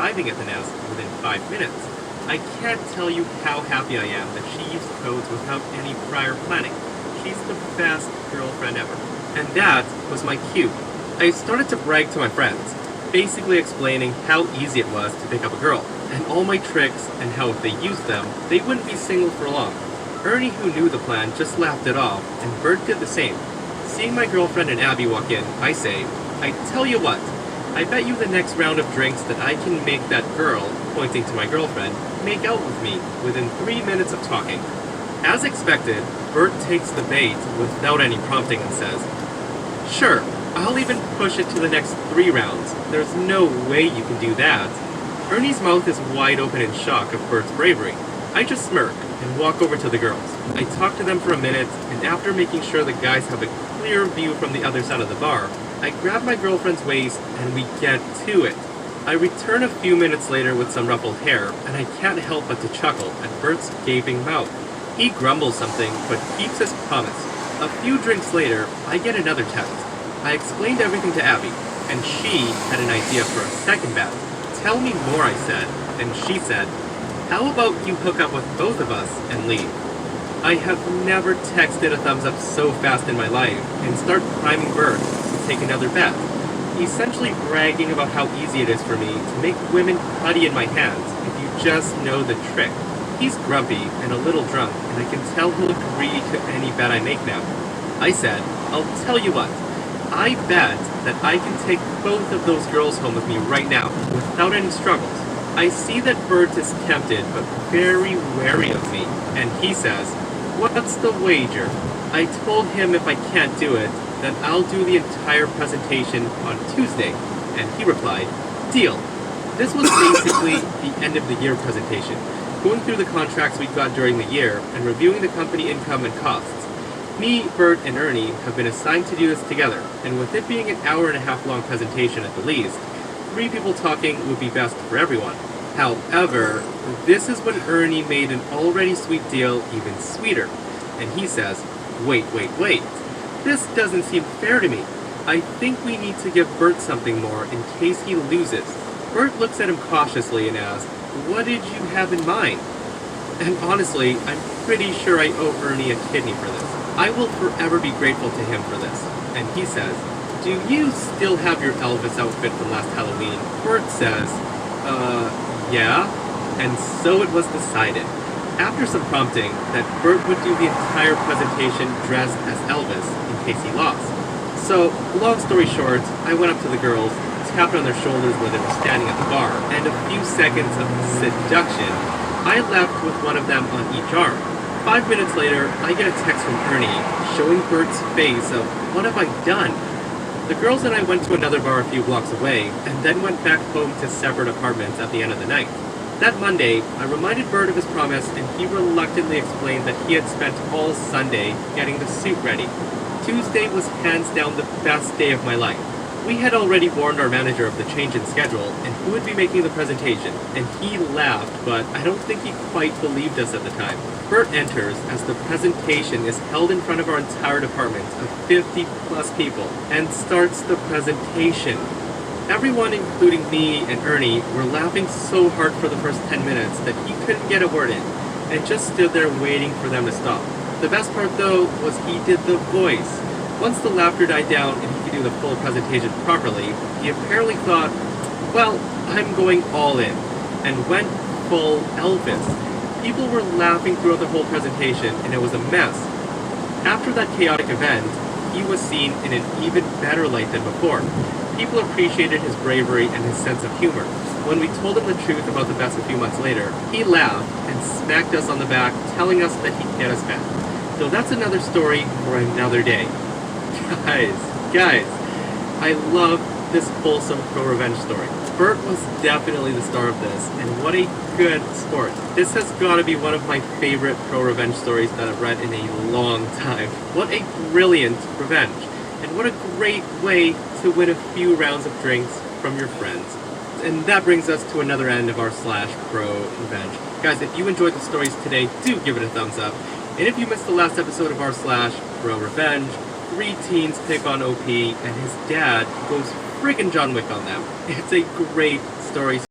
arriving at the nest within 5 minutes. I can't tell you how happy I am that she used codes without any prior planning. She's the best girlfriend ever. And that was my cue. I started to brag to my friends, basically explaining how easy it was to pick up a girl, and all my tricks, and how if they used them, they wouldn't be single for long. Ernie, who knew the plan, just laughed it off, and Bert did the same. Seeing my girlfriend and Abby walk in, I say, I tell you what, I bet you the next round of drinks that I can make that girl, pointing to my girlfriend, make out with me within 3 minutes of talking. As expected, Bert takes the bait without any prompting and says, Sure, I'll even push it to the next 3 rounds. There's no way you can do that. Ernie's mouth is wide open in shock of Bert's bravery. I just smirk and walk over to the girls. I talk to them for a minute, and after making sure the guys have a clear view from the other side of the bar, I grab my girlfriend's waist and we get to it. I return a few minutes later with some ruffled hair, and I can't help but to chuckle at Bert's gaping mouth. He grumbles something, but keeps his promise. A few drinks later, I get another text. I explained everything to Abby, and she had an idea for a second bet. Tell me more, I said, and she said, How about you hook up with both of us and leave? I have never texted a thumbs up so fast in my life, and start priming Bert to take another bet, essentially bragging about how easy it is for me to make women putty in my hands if you just know the trick. He's grumpy and a little drunk, and I can tell he'll agree to any bet I make now. I said, I'll tell you what, I bet that I can take both of those girls home with me right now, without any struggles. I see that Bert is tempted, but very wary of me, and he says, What's the wager? I told him if I can't do it, then I'll do the entire presentation on Tuesday, and he replied, Deal. This was basically the end of the year presentation, going through the contracts we got during the year and reviewing the company income and costs. Me, Bert, and Ernie have been assigned to do this together, and with it being an hour-and-a-half long presentation at the least, 3 people talking would be best for everyone. However, this is when Ernie made an already sweet deal even sweeter, and he says, Wait. This doesn't seem fair to me. I think we need to give Bert something more in case he loses. Bert looks at him cautiously and asks, What did you have in mind? And honestly, I'm pretty sure I owe Ernie a kidney for this. I will forever be grateful to him for this. And he says, Do you still have your Elvis outfit from last Halloween? Bert says, yeah. And so it was decided, after some prompting, that Bert would do the entire presentation dressed as Elvis in case he lost. So, long story short, I went up to the girls, tapped on their shoulders where they were standing at the bar, and a few seconds of seduction, I left with one of them on each arm. 5 minutes later, I get a text from Ernie, showing Bert's face of, What have I done? The girls and I went to another bar a few blocks away, and then went back home to separate apartments at the end of the night. That Monday, I reminded Bert of his promise, and he reluctantly explained that he had spent all Sunday getting the suit ready. Tuesday was hands down the best day of my life. We had already warned our manager of the change in schedule, and who would be making the presentation, and he laughed, but I don't think he quite believed us at the time. Bert enters as the presentation is held in front of our entire department of 50 plus people, and starts the presentation. Everyone, including me and Ernie, were laughing so hard for the first 10 minutes that he couldn't get a word in, and just stood there waiting for them to stop. The best part, though, was he did the voice. Once the laughter died down and he could do the full presentation properly, he apparently thought, well, I'm going all in, and went full Elvis. People were laughing throughout the whole presentation, and it was a mess. After that chaotic event, he was seen in an even better light than before. People appreciated his bravery and his sense of humor. When we told him the truth about the best a few months later, he laughed and smacked us on the back, telling us that he'd get us back. So that's another story for another day. Guys, I love this wholesome pro-revenge story. Bert was definitely the star of this, and what a good sport. This has got to be one of my favorite pro-revenge stories that I've read in a long time. What a brilliant revenge, and what a great way to win a few rounds of drinks from your friends. And that brings us to another end of our /pro-revenge. Guys, if you enjoyed the stories today, do give it a thumbs up. And if you missed the last episode of our /pro-revenge, 3 teens pick on OP, and his dad goes friggin' John Wick on them. It's a great story.